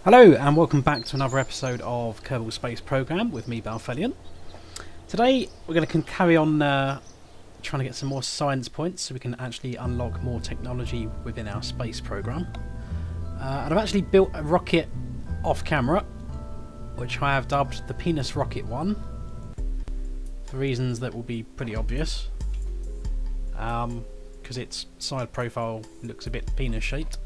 Hello and welcome back to another episode of Kerbal Space Program with me, Balfelion. Today we're going to carry on trying to get some more science points so we can actually unlock more technology within our space program. And I've actually built a rocket off camera, which I have dubbed the Penis Rocket 1, for reasons that will be pretty obvious, because its side profile looks a bit penis shaped.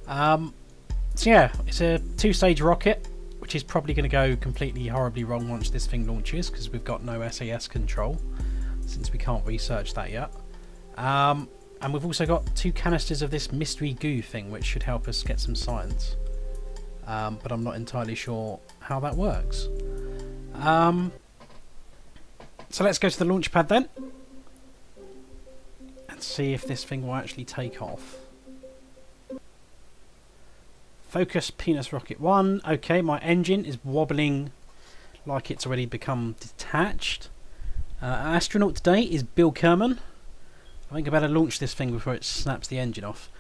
So yeah, it's a two-stage rocket, which is probably going to go completely horribly wrong once this thing launches, because we've got no SAS control, since we can't research that yet. And we've also got 2 canisters of this mystery goo thing, which should help us get some science. But I'm not entirely sure how that works. So let's go to the launch pad then, and see if this thing will actually take off. Focus Penis Rocket 1. Okay, my engine is wobbling like it's already become detached. Our astronaut today is Bill Kerman. I think I better launch this thing before it snaps the engine off.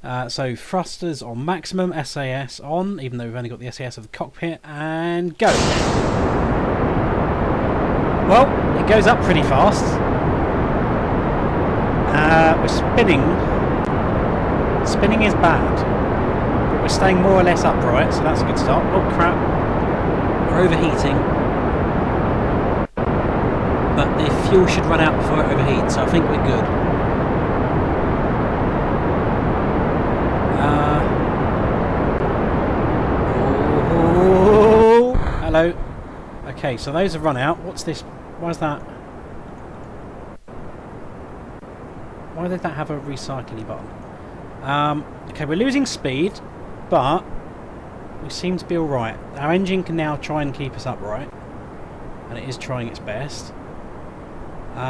So thrusters on maximum, SAS on, even though we've only got the SAS of the cockpit, and go! Well, it goes up pretty fast. We're spinning. Spinning is bad. We're staying more or less upright, so that's a good start. Oh crap, we're overheating. But the fuel should run out before it overheats, so I think we're good. Oh, hello. Okay, so those have run out. What's this? Why is that? Why did that have a recycling button? Okay, we're losing speed, but we seem to be alright. Our engine can now try and keep us upright, and it is trying its best. Do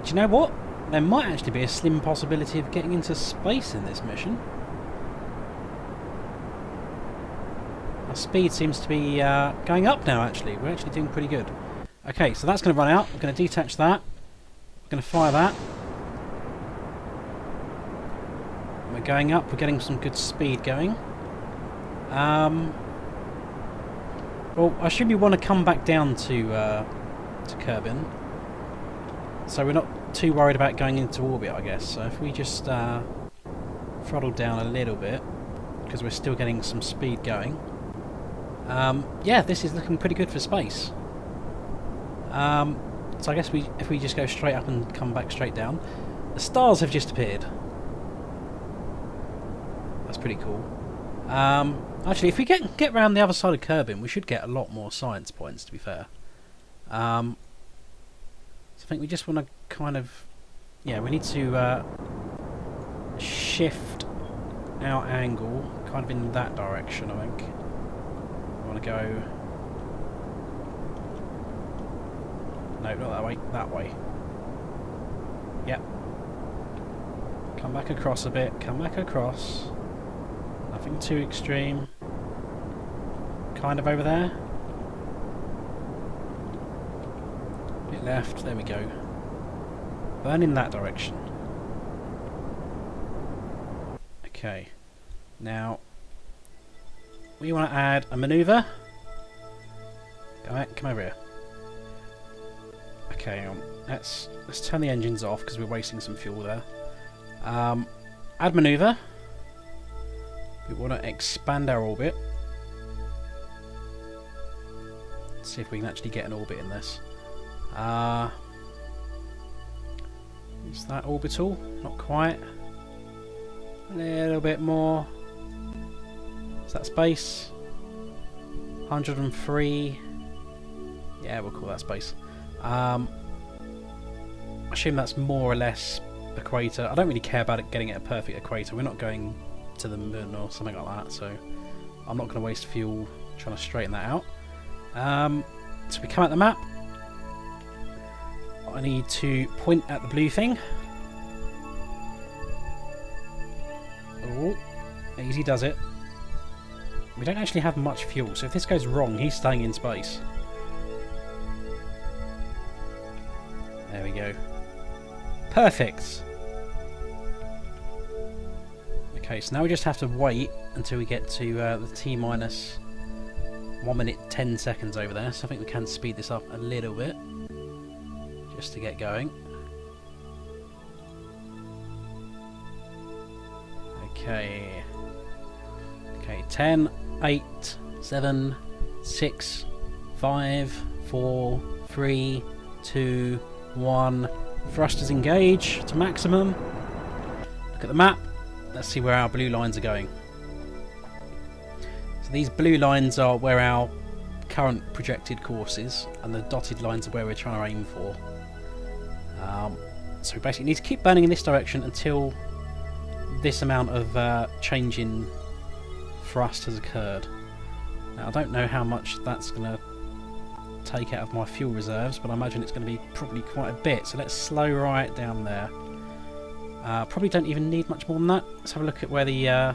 you know what? There might actually be a slim possibility of getting into space in this mission. Our speed seems to be going up now, actually. We're actually doing pretty good. Okay, so that's going to run out. We're going to detach that. We're going to fire that. We're going up, we're getting some good speed going. Well, I should be want to come back down to Kerbin, so we're not too worried about going into orbit, I guess. So if we just throttle down a little bit, because we're still getting some speed going. Yeah, this is looking pretty good for space. So I guess if we just go straight up and come back straight down, the stars have just appeared. That's pretty cool. Actually, if we get round the other side of Kerbin, we should get a lot more science points, to be fair. So I think we just want to kind of... Yeah, we need to shift our angle kind of in that direction, I think. I want to go... No, not that way. That way. Yep. Come back across a bit. Come back across. Nothing too extreme. Kind of over there. Bit left. There we go. Burn in that direction. Okay. Now, we want to add a maneuver. Come over here. Okay, let's turn the engines off because we're wasting some fuel there. Add maneuver. We want to expand our orbit. Let's see if we can actually get an orbit in this. Is that orbital? Not quite. A little bit more. Is that space? 103. Yeah, we'll call that space. I assume that's more or less equator. I don't really care about it getting it a perfect equator. We're not going to the moon or something like that, so I'm not going to waste fuel trying to straighten that out. So we come at the map. I need to point at the blue thing. Oh, easy does it. We don't actually have much fuel, so if this goes wrong, he's staying in space. There we go. Perfect. Okay, so now we just have to wait until we get to the T minus 1 minute 10 seconds over there. So I think we can speed this up a little bit just to get going. Okay. Okay, 10, 8, 7, 6, 5, 4, 3, 2, 1. Thrusters engage to maximum. Look at the map. Let's see where our blue lines are going. So these blue lines are where our current projected course is, and the dotted lines are where we're trying to aim for. So we basically need to keep burning in this direction until this amount of change in thrust has occurred. Now I don't know how much that's going to take out of my fuel reserves, but I imagine it's going to be probably quite a bit. So let's slow right down there. Probably don't even need much more than that. Let's have a look at where the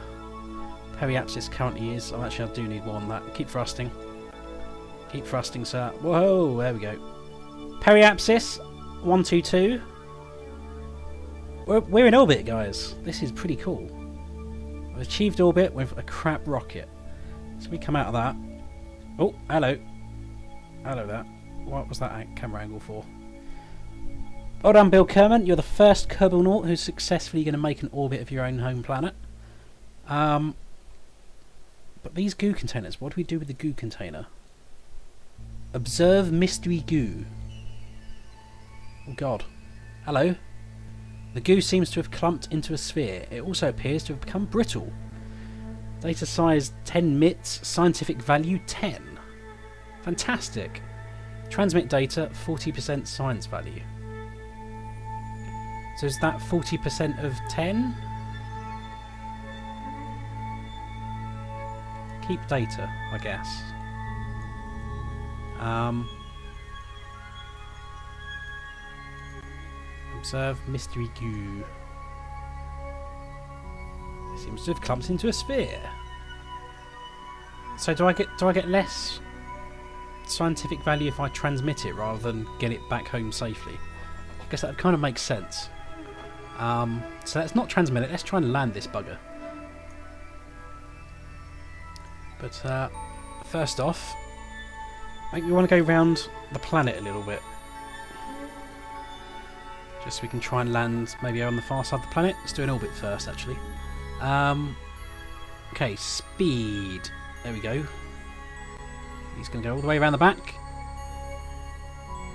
periapsis currently is. Oh, actually I do need more than that. Keep thrusting. Keep thrusting, sir. Whoa, there we go. Periapsis 122. We're in orbit, guys. This is pretty cool. We've achieved orbit with a crap rocket. So we come out of that. Oh, hello. Hello there. What was that camera angle for? Well done, Bill Kerman. You're the first Kerbal who's successfully going to make an orbit of your own home planet. But these goo containers, what do we do with the goo container? Observe mystery goo. Oh god. Hello. The goo seems to have clumped into a sphere. It also appears to have become brittle. Data size 10 MITs, scientific value 10. Fantastic. Transmit data 40% science value. So is that 40% of 10? Keep data, I guess. Observe mystery goo. It seems to have clumped into a sphere. So do I get less scientific value if I transmit it rather than get it back home safely? I guess that kind of makes sense. So let's not transmit it. Let's try and land this bugger. But first off, maybe we want to go around the planet a little bit. Just so we can try and land maybe on the far side of the planet. Let's do an orbit first, actually. Okay, speed. There we go. He's going to go all the way around the back.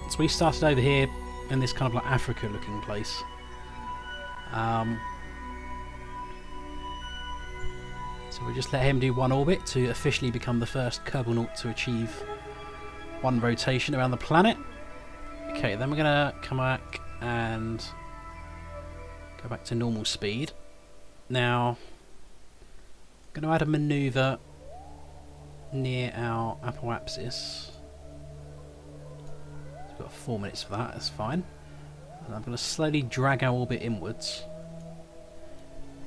So we started over here in this kind of like Africa looking place. So we'll just let him do one orbit to officially become the first Kerbal to achieve one rotation around the planet. Okay, then we're going to come back and go back to normal speed. Now, I'm going to add a manoeuvre near our apoapsis. We've got 4 minutes for that, that's fine. And I'm going to slowly drag our orbit inwards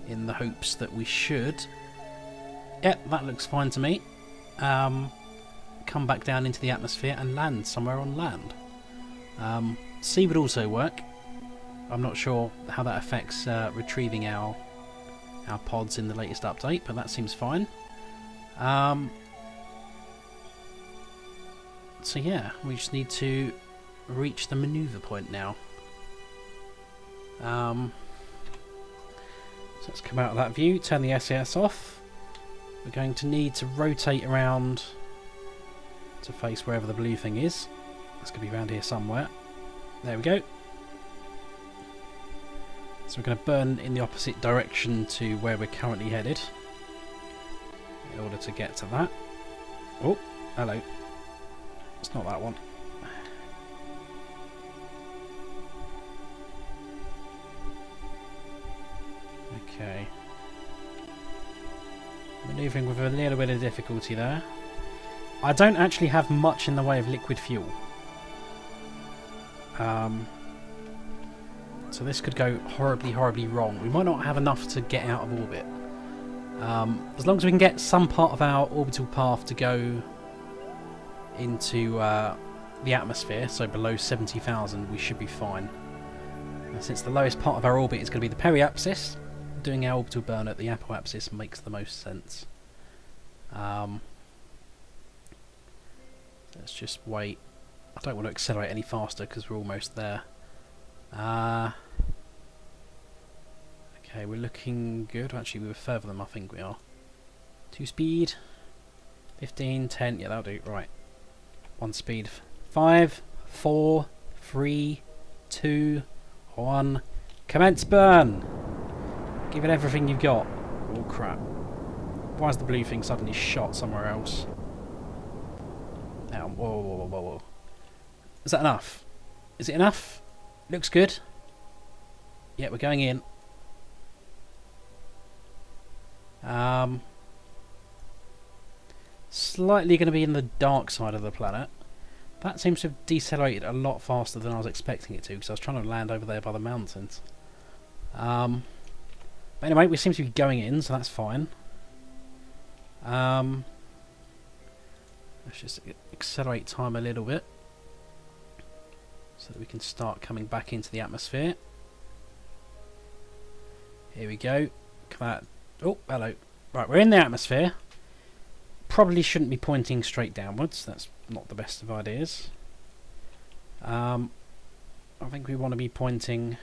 in the hopes that we should... Yep, that looks fine to me. Come back down into the atmosphere and land somewhere on land. Sea would also work. I'm not sure how that affects retrieving our pods in the latest update, but that seems fine. So yeah, we just need to reach the manoeuvre point now. So let's come out of that view, turn the SAS off. We're going to need to rotate around to face wherever the blue thing is. It's going to be around here somewhere. There we go. So we're going to burn in the opposite direction to where we're currently headed in order to get to that. Oh, hello. It's not that one. Okay. Manoeuvring with a little bit of difficulty there. I don't actually have much in the way of liquid fuel. So this could go horribly, horribly wrong. We might not have enough to get out of orbit. As long as we can get some part of our orbital path to go into the atmosphere, so below 70,000, we should be fine. And since the lowest part of our orbit is going to be the periapsis, doing our orbital burn at the apoapsis makes the most sense. Let's just wait. I don't want to accelerate any faster because we're almost there. Okay, we're looking good. Actually, we were further than I think we are. 2 speed. 15, 10. Yeah, that'll do. Right. 1 speed. 5, 4, 3, 2, 1. Commence burn! Give it everything you've got. Oh, crap. Why is the blue thing suddenly shot somewhere else? Now, whoa, whoa, whoa, whoa, whoa. Is that enough? Is it enough? Looks good. Yeah, we're going in. Slightly going to be in the dark side of the planet. That seems to have decelerated a lot faster than I was expecting it to, because I was trying to land over there by the mountains. But anyway, we seem to be going in, so that's fine. Let's just accelerate time a little bit, so that we can start coming back into the atmosphere. Here we go. Come out. Oh, hello. Right, we're in the atmosphere. Probably shouldn't be pointing straight downwards. That's not the best of ideas. I think we want to be pointing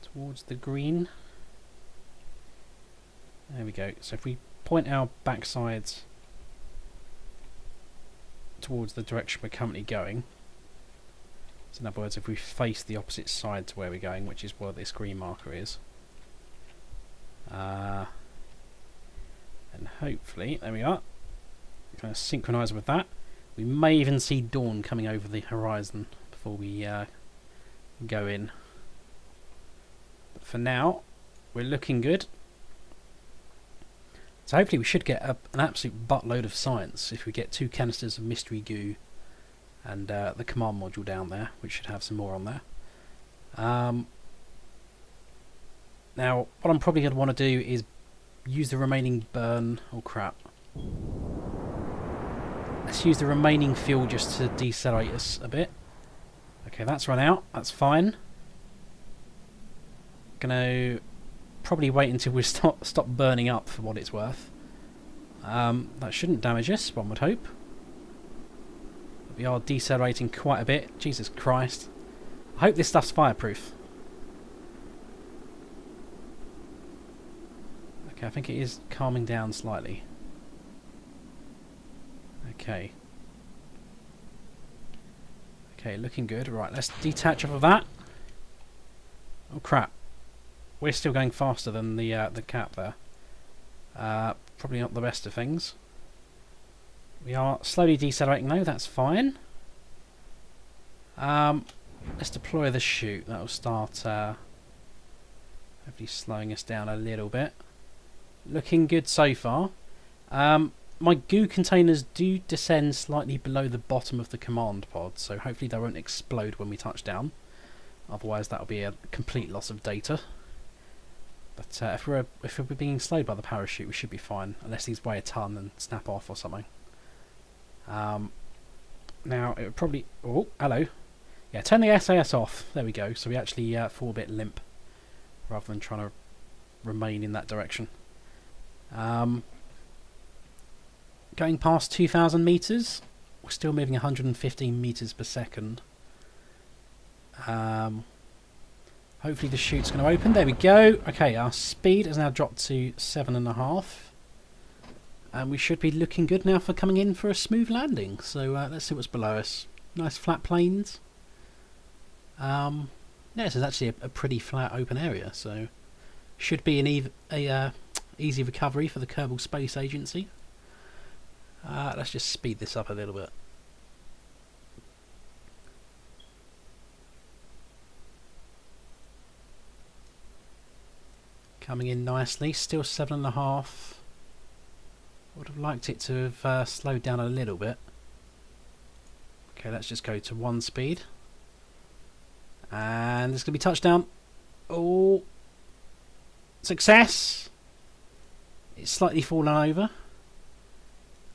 towards the green. There we go. So if we point our backsides towards the direction we're currently going, so in other words, if we face the opposite side to where we're going, which is where this green marker is, and hopefully, there we are, kind of synchronise with that. We may even see dawn coming over the horizon before we go in. But for now, we're looking good. So hopefully we should get an absolute buttload of science if we get 2 canisters of mystery goo and the command module down there, which should have some more on there. Now, what I'm probably going to want to do is use the remaining burn. Oh crap. Let's use the remaining fuel just to decelerate us a bit. Okay, that's run out. That's fine. Gonna probably wait until we stop burning up for what it's worth. That shouldn't damage us, one would hope. We are decelerating quite a bit. Jesus Christ. I hope this stuff's fireproof. Okay, I think it is calming down slightly. Okay. Okay, looking good. Right, let's detach off of that. Oh crap. We're still going faster than the cap there. Probably not the best of things. We are slowly decelerating though, that's fine. Let's deploy the chute. That'll start hopefully slowing us down a little bit. Looking good so far. My goo containers do descend slightly below the bottom of the command pod, so hopefully they won't explode when we touch down. Otherwise that'll be a complete loss of data. But if we're being slowed by the parachute, we should be fine, unless these weigh a ton and snap off or something. Now it would probably... Oh, hello. Yeah, turn the SAS off. There we go. So we actually fall a bit limp, rather than trying to remain in that direction. Going past 2,000 meters, we're still moving 115 meters per second. Hopefully the chute's going to open. There we go. Okay, our speed has now dropped to 7.5. And we should be looking good now for coming in for a smooth landing. So let's see what's below us. Nice flat plains. Yeah, this is actually a pretty flat open area. So should be an easy recovery for the Kerbal Space Agency. Let's just speed this up a little bit. Coming in nicely, still 7.5. Would have liked it to have slowed down a little bit. Okay, let's just go to 1 speed. And there's going to be touchdown. Oh, success! It's slightly fallen over.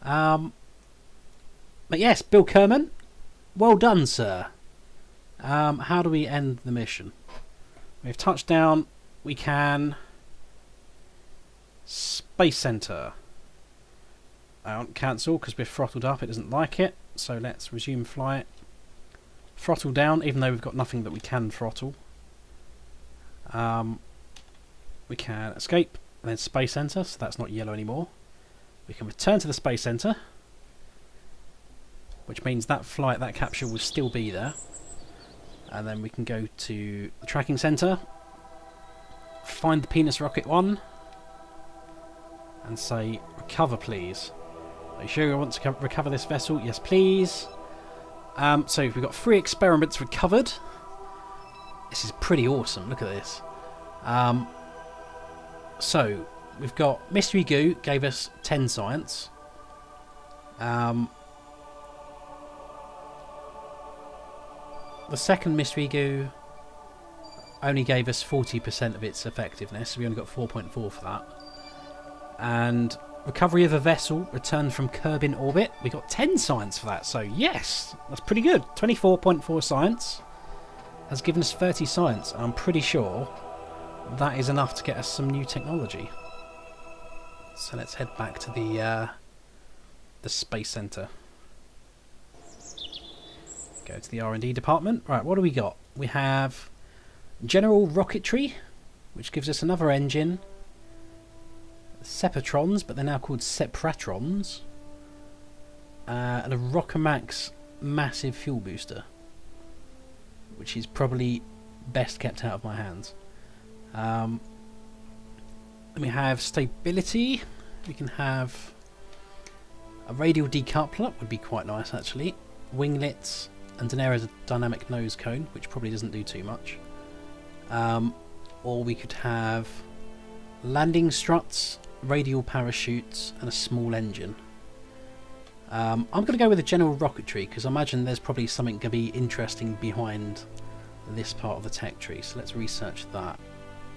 But yes, Bill Kerman, well done, sir. How do we end the mission? We've touched down. we can... Space Center. I won't cancel because we're throttled up, it doesn't like it. So let's resume flight. Throttle down, even though we've got nothing that we can throttle. We can escape, and then Space Center, so that's not yellow anymore. We can return to the Space Center, which means that flight, that capsule will still be there. And then we can go to the tracking center, find the Penis Rocket 1, and say, recover please. Are you sure you want to recover this vessel? Yes please. So we've got 3 experiments recovered. This is pretty awesome, look at this. So, we've got Mystery Goo gave us 10 science. The second Mystery Goo only gave us 40% of its effectiveness, so we only got 4.4 for that. And recovery of a vessel returned from Kerbin orbit, we got 10 science for that, so yes, that's pretty good. 24.4 science has given us 30 science, and I'm pretty sure that is enough to get us some new technology. So let's head back to the Space Center. Go to the R&D department. Right, what do we got? We have General Rocketry, which gives us another engine. Sepatrons, but they're now called Sepratrons. And a Rockomax massive fuel booster, which is probably best kept out of my hands. Then we have stability. We can have a radial decoupler, would be quite nice actually. Winglets and an aerodynamic nose cone, which probably doesn't do too much. Or we could have landing struts, radial parachutes, and a small engine. I'm going to go with the general rocketry because I imagine there's probably something going to be interesting behind this part of the tech tree. So let's research that.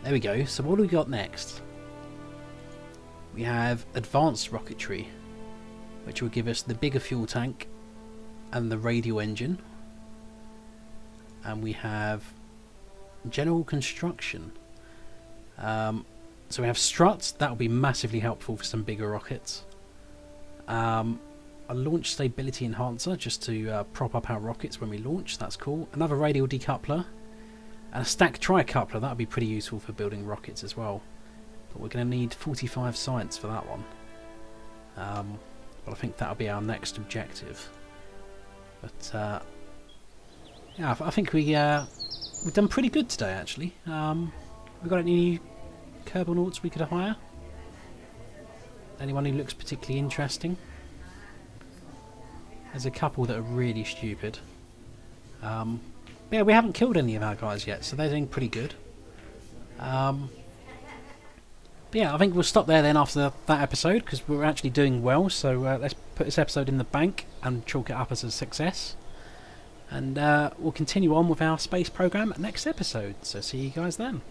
There we go. So what do we got next? We have advanced rocketry, which will give us the bigger fuel tank and the radial engine. And we have general construction. So we have struts. That will be massively helpful for some bigger rockets. A launch stability enhancer just to prop up our rockets when we launch. That's cool. Another radial decoupler. And a stack tricoupler. That would be pretty useful for building rockets as well. But we're going to need 45 science for that one. But I think that'll be our next objective. But yeah, I think we've done pretty good today actually. We've got any new Kerbonauts we could hire? Anyone who looks particularly interesting? There's a couple that are really stupid. Yeah, we haven't killed any of our guys yet, so they're doing pretty good. But yeah, I think we'll stop there then after that episode, because we're actually doing well, so let's put this episode in the bank and chalk it up as a success. And we'll continue on with our space program next episode, so see you guys then.